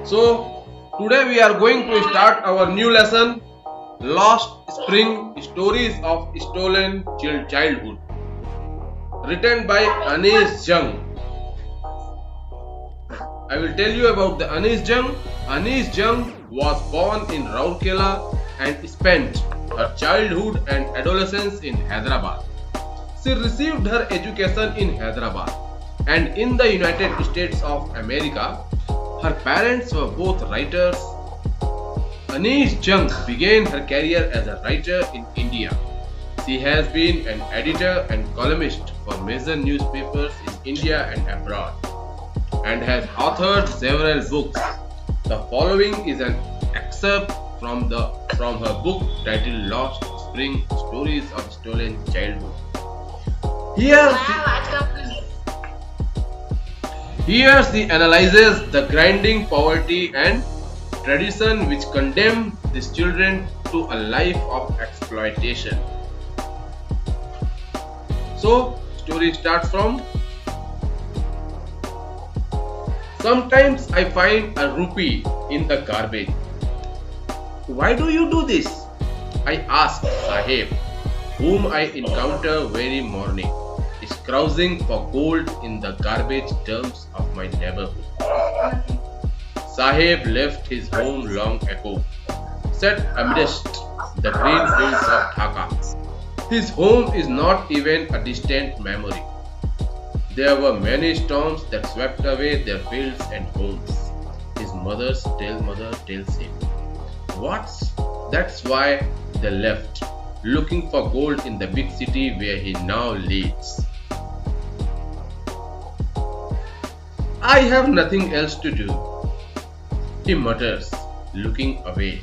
So, today we are going to start our new lesson, Lost Spring Stories of Stolen Childhood, written by Anis Jung. I will tell you about the Anis Jung. Anis Jung was born in Rourkela and spent her childhood and adolescence in Hyderabad. She received her education in Hyderabad and in the United States of America. Her parents were both writers. Anis Jung began her career as a writer in India. She has been an editor and columnist for major newspapers in India and abroad, and has authored several books. The following is an excerpt from her book titled Lost Spring Stories of Stolen Childhood. Here she analyzes the grinding poverty and tradition which condemn these children to a life of exploitation. So, story starts from: sometimes I find a rupee in the garbage. Why do you do this? I ask Sahib, whom I encounter very morning, is carousing for gold in the garbage dumps of my neighborhood. Sahib left his home long ago, set amidst the green fields of Dhaka. His home is not even a distant memory. There were many storms that swept away their fields and homes. His mother tells him, That's why they left, looking for gold in the big city where he now lives. I have nothing else to do, he mutters, looking away.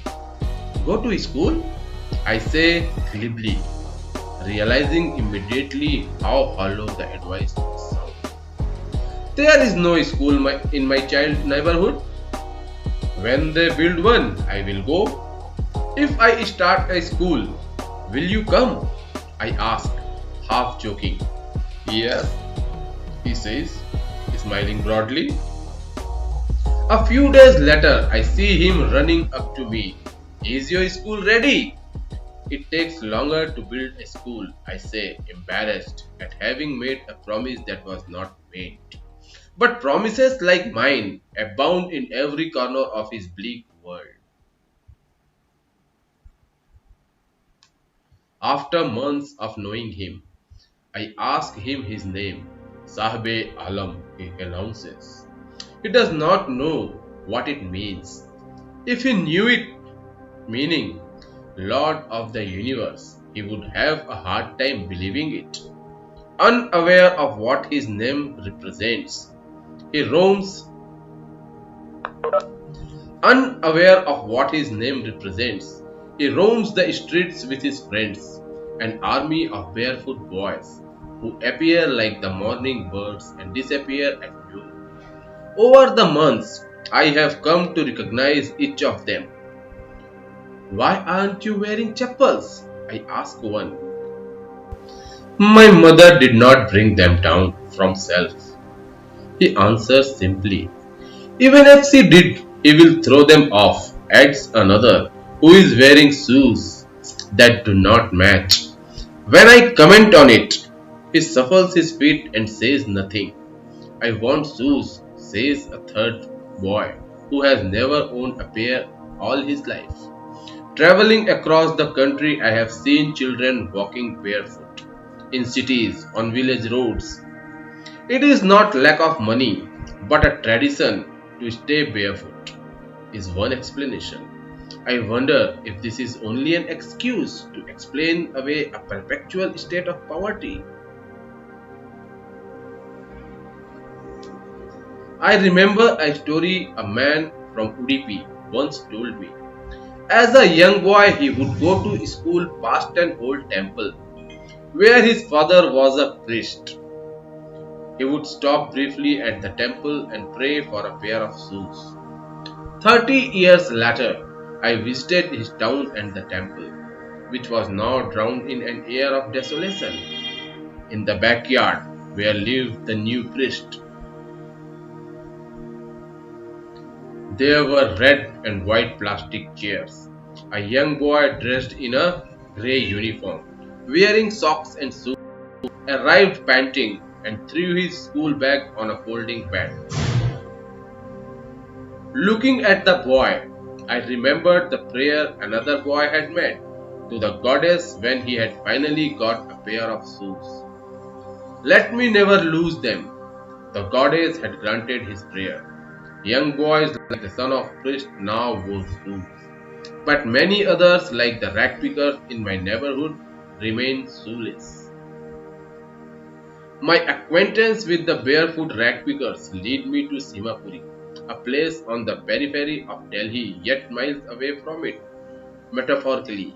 Go to school? I say glibly, realizing immediately how hollow the advice sounds. There is no school in my child neighborhood. When they build one, I will go. If I start a school, will you come? I ask, half joking. Yes, he says, smiling broadly. A few days later, I see him running up to me. Is your school ready? It takes longer to build a school, I say, embarrassed at having made a promise that was not made. But promises like mine abound in every corner of his bleak world. After months of knowing him, I ask him his name. Sahabe Alam, he announces. He does not know what it means. If he knew it, meaning Lord of the universe, he would have a hard time believing it. Unaware of what his name represents, he roams. Unaware of what his name represents, he roams the streets with his friends, an army of barefoot boys who appear like the morning birds and disappear at noon. Over the months, I have come to recognize each of them. Why aren't you wearing chappals? I ask one. My mother did not bring them down from self. He answers simply. Even if she did, he will throw them off, adds another, who is wearing shoes that do not match. When I comment on it, he shuffles his feet and says nothing. I want shoes, says a third boy, who has never owned a pair all his life. Traveling across the country, I have seen children walking barefoot in cities, on village roads. It is not lack of money, but a tradition to stay barefoot, is one explanation. I wonder if this is only an excuse to explain away a perpetual state of poverty. I remember a story a man from Udupi once told me. As a young boy, he would go to school past an old temple where his father was a priest. He would stop briefly at the temple and pray for a pair of shoes. 30 years later, I visited his town and the temple, which was now drowned in an air of desolation. In the backyard, where lived the new priest. There were red and white plastic chairs. A young boy dressed in a grey uniform, wearing socks and shoes, arrived panting and threw his school bag on a folding bed. Looking at the boy, I remembered the prayer another boy had made to the goddess when he had finally got a pair of shoes. Let me never lose them. The goddess had granted his prayer. Young boys like the son of priest now wore shoes. But many others like the rag pickers in my neighborhood remained shoeless. My acquaintance with the barefoot rag pickers lead me to Simapuri, a place on the periphery of Delhi yet miles away from it, metaphorically.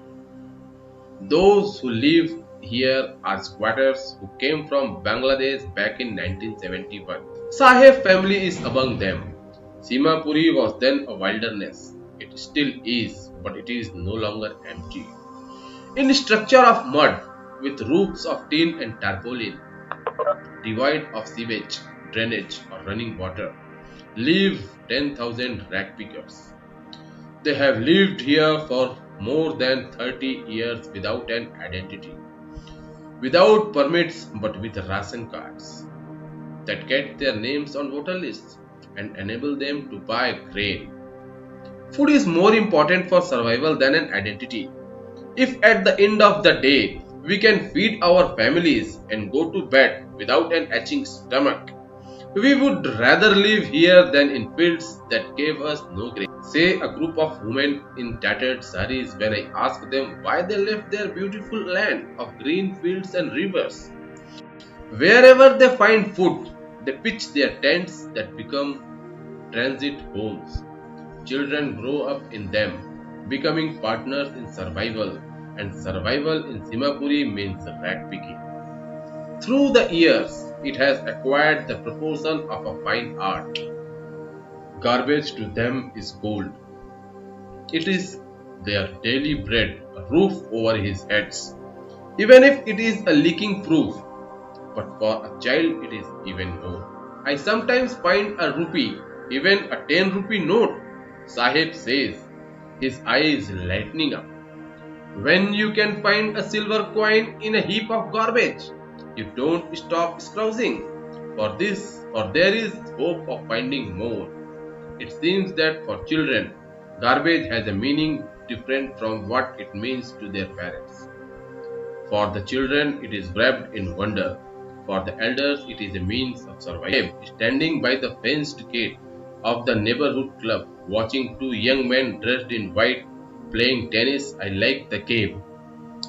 Those who live here are squatters who came from Bangladesh back in 1971. Saheb family is among them. Simapuri was then a wilderness. It still is, but it is no longer empty. In structure of mud, with roofs of tin and tarpaulin, devoid of sewage, drainage or running water, live 10,000 rag pickers. They have lived here for more than 30 years without an identity, without permits but with ration cards that get their names on voter lists and enable them to buy grain. Food is more important for survival than an identity. If at the end of the day we can feed our families and go to bed without an aching stomach, we would rather live here than in fields that gave us no grain. Say a group of women in tattered saris when I ask them why they left their beautiful land of green fields and rivers. Wherever they find food, they pitch their tents that become transit homes. Children grow up in them, becoming partners in survival, and survival in Simapuri means rag picking. Through the years, it has acquired the proportion of a fine art. Garbage to them is gold. It is their daily bread, a roof over his heads. Even if it is a leaking proof, but for a child it is even more. I sometimes find a rupee, even a 10 rupee note, Sahib says, his eyes lightening up. When you can find a silver coin in a heap of garbage, you don't stop scrounging. For there is hope of finding more. It seems that for children, garbage has a meaning different from what it means to their parents. For the children, it is wrapped in wonder. For the elders, it is a means of survival. Standing by the fenced gate of the neighborhood club, watching two young men dressed in white playing tennis, I like the game.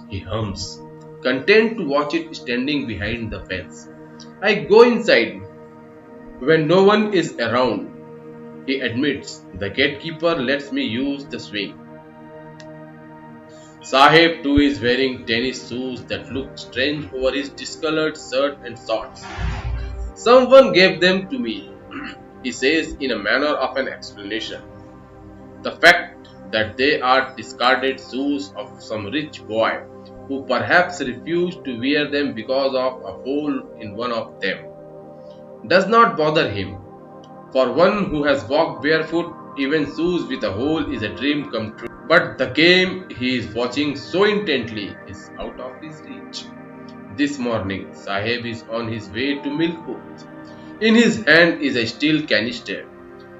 He hums, content to watch it standing behind the fence. I go inside when no one is around. He admits the gatekeeper lets me use the swing. Sahib too is wearing tennis shoes that look strange over his discolored shirt and shorts. Someone gave them to me, he says in a manner of an explanation. The fact that they are discarded shoes of some rich boy who perhaps refused to wear them because of a hole in one of them does not bother him. For one who has walked barefoot, even shoes with a hole is a dream come true. But the game he is watching so intently is out of his reach. This morning, Sahib is on his way to milk booth. In his hand is a steel canister.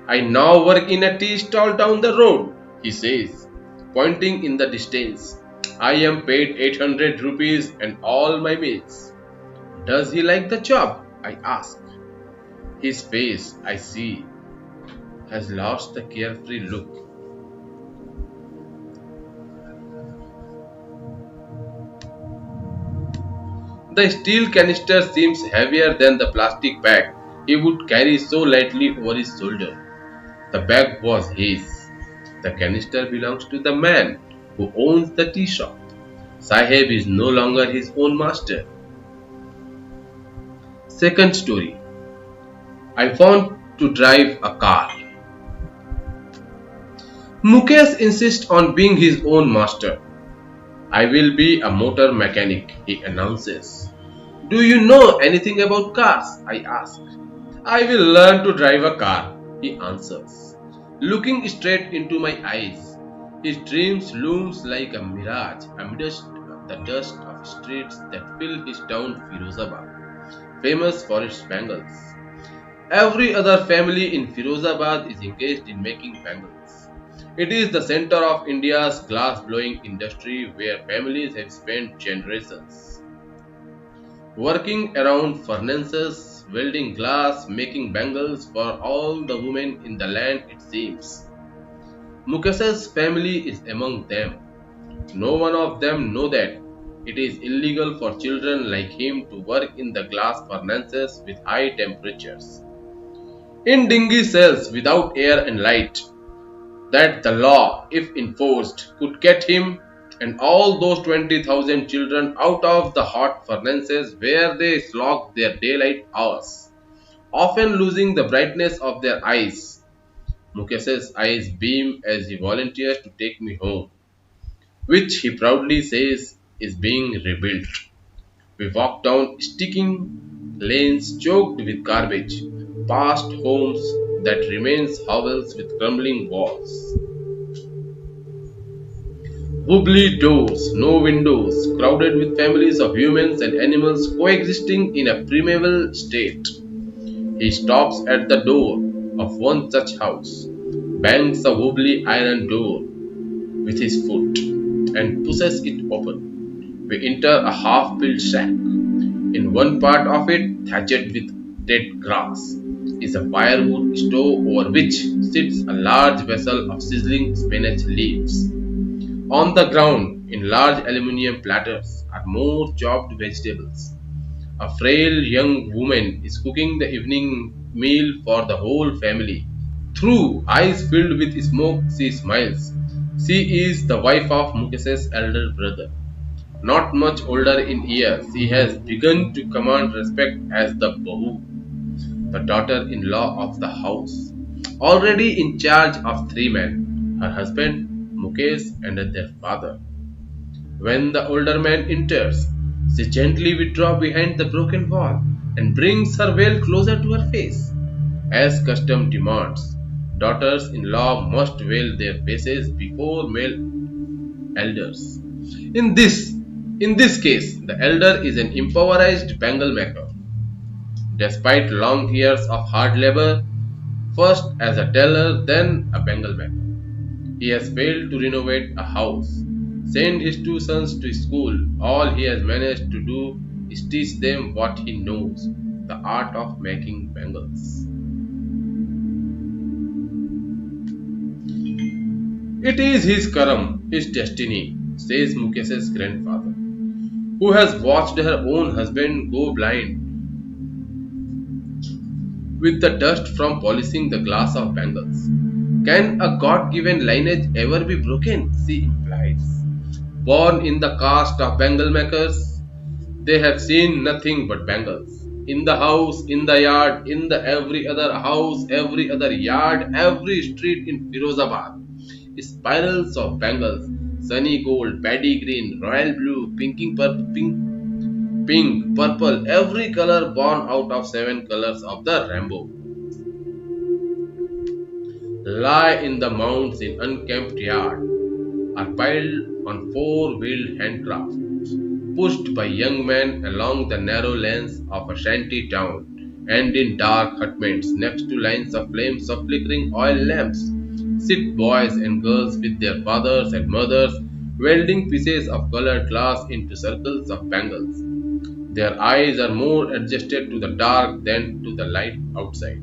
I now work in a tea stall down the road, he says, pointing in the distance. I am paid 800 rupees and all my mates. Does he like the job? I ask. His face, I see, has lost the carefree look. The steel canister seems heavier than the plastic bag he would carry so lightly over his shoulder. The bag was his. The canister belongs to the man who owns the tea shop. Sahib is no longer his own master. Second story. I want to drive a car. Mukesh insists on being his own master. I will be a motor mechanic, he announces. Do you know anything about cars? I ask. I will learn to drive a car, he answers. looking straight into my eyes. His dreams looms like a mirage amidst the dust of streets that fill his town Firozabad, famous for its bangles. Every other family in Firozabad is engaged in making bangles. It is the center of India's glass blowing industry where families have spent generations working around furnaces, welding glass, making bangles for all the women in the land, it seems. Mukesh's family is among them. No one of them know that it is illegal for children like him to work in the glass furnaces with high temperatures. In dingy cells without air and light, that the law, if enforced, could get him and all those 20,000 children out of the hot furnaces where they slog their daylight hours, often losing the brightness of their eyes. Mukesh's eyes beam as he volunteers to take me home, which he proudly says is being rebuilt. We walk down sticking lanes choked with garbage, past homes that remains hovels with crumbling walls. Wobbly doors, no windows, crowded with families of humans and animals coexisting in a primeval state. He stops at the door of one such house, bangs a wobbly iron door with his foot, and pushes it open. We enter a half-built shack. In one part of it, thatched with dead grass, is a firewood stove over which sits a large vessel of sizzling spinach leaves. On the ground, in large aluminium platters, are more chopped vegetables. A frail young woman is cooking the evening meal for the whole family. Through eyes filled with smoke, she smiles. She is the wife of Mukesh's elder brother. Not much older in years, she has begun to command respect as the Bahu, the daughter-in-law of the house, already in charge of three men, her husband, Mukesh, and their father. When the older man enters, she gently withdraws behind the broken wall and brings her veil closer to her face. As custom demands, daughters-in-law must veil their faces before male elders. In this in this case, the elder is an impoverished bangle maker. Despite long years of hard labor, first as a teller, then a bangle maker, he has failed to renovate a house, send his two sons to school. All he has managed to do is teach them what he knows, the art of making bangles. It is his karam, his destiny, says Mukesh's grandfather, who has watched her own husband go blind with the dust from polishing the glass of bangles. Can a God-given lineage ever be broken? She implies. Born in the caste of bangle makers, they have seen nothing but bangles. In the house, in the yard, in the every other house, every other yard, every street in Firozabad. Spirals of bangles, sunny gold, paddy green, royal blue, pink, purple, every color born out of seven colors of the rainbow, lie in the mounds in unkempt yard, are piled on four-wheeled handcrafts, pushed by young men along the narrow lanes of a shanty town, and in dark hutments next to lines of flames of flickering oil lamps, sit boys and girls with their fathers and mothers, welding pieces of colored glass into circles of bangles. Their eyes are more adjusted to the dark than to the light outside.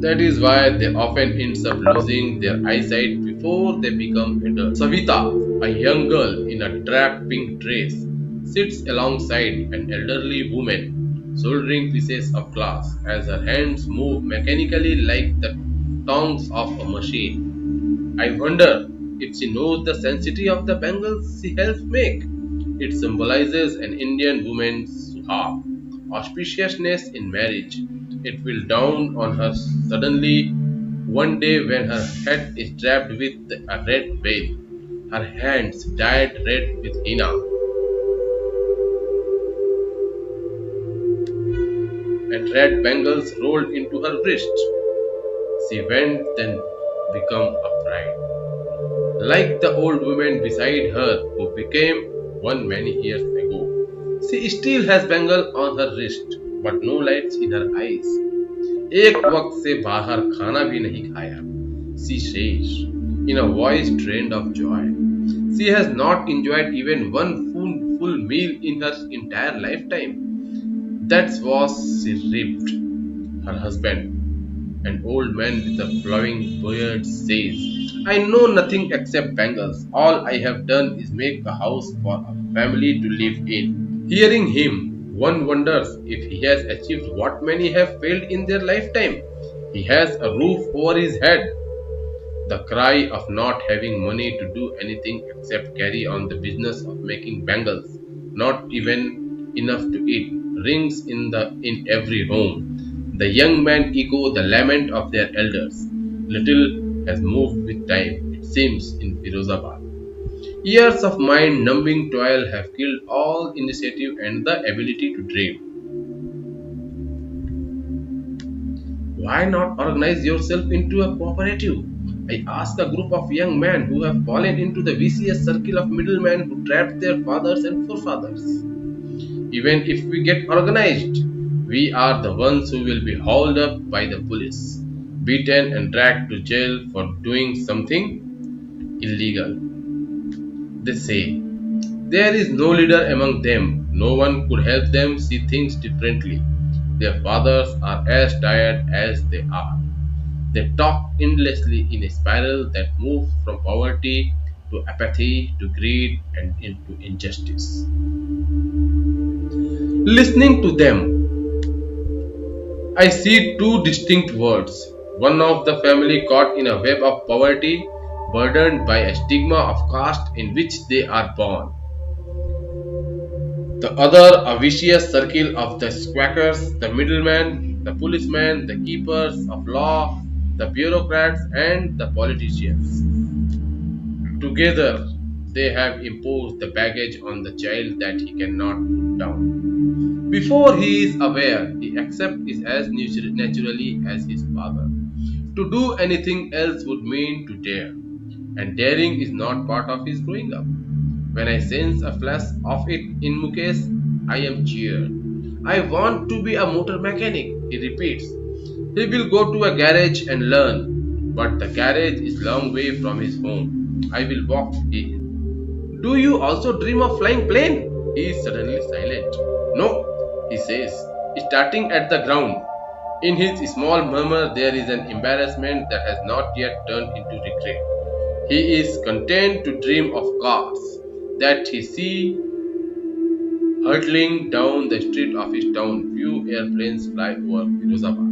That is why they often end up losing their eyesight before they become adults. Savita, a young girl in a drab pink dress, sits alongside an elderly woman soldering pieces of glass as her hands move mechanically like the tongues of a machine. I wonder if she knows the sanctity of the bangles she helps make. It symbolizes an Indian woman's suhag, auspiciousness in marriage. It will dawn on her suddenly one day when her head is draped with a red veil, her hands dyed red with henna, and red bangles rolled into her wrist. She went then become a bride. Like the old woman beside her who became one many years ago. She still has bangle on her wrist, but no lights in her eyes. एक वक्त से बाहर खाना भी नहीं खाया. She says, in a voice drained of joy. She has not enjoyed even one full meal in her entire lifetime. That was she ripped. Her husband, an old man with a flowing beard, says, I know nothing except bangles. All I have done is make a house for a family to live in. Hearing him, one wonders if he has achieved what many have failed in their lifetime. He has a roof over his head. The cry of not having money to do anything except carry on the business of making bangles, not even enough to eat, rings in every home. The young men echo the lament of their elders. Little has moved with time, it seems, in Firozabad. Years of mind-numbing toil have killed all initiative and the ability to dream. Why not organize yourself into a cooperative? I ask a group of young men who have fallen into the vicious circle of middlemen who trapped their fathers and forefathers. Even if we get organized, we are the ones who will be hauled up by the police, beaten and dragged to jail for doing something illegal. They say there is no leader among them, no one could help them see things differently. Their fathers are as tired as they are. They talk endlessly in a spiral that moves from poverty to apathy to greed and into injustice. Listening to them, I see two distinct worlds. One of the family caught in a web of poverty, burdened by a stigma of caste in which they are born. The other, a vicious circle of the squackers, the middlemen, the policemen, the keepers of law, the bureaucrats, and the politicians. Together, they have imposed the baggage on the child that he cannot put down. Before he is aware, he accepts it as naturally as his father. To do anything else would mean to dare, and daring is not part of his growing up. When I sense a flash of it in Mukesh, I am cheered. I want to be a motor mechanic, he repeats. He will go to a garage and learn, but the garage is long way from his home. I will walk in. Do you also dream of flying plane? He is suddenly silent. No, he says, starting at the ground. In his small murmur there is an embarrassment that has not yet turned into regret. He is content to dream of cars that he sees hurtling down the street of his town. Few airplanes fly over Firozabad.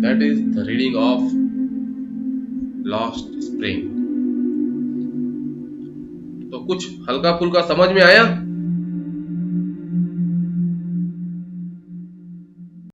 That is the reading of Lost Spring. तो कुछ हल्का फुल्का समझ में आया?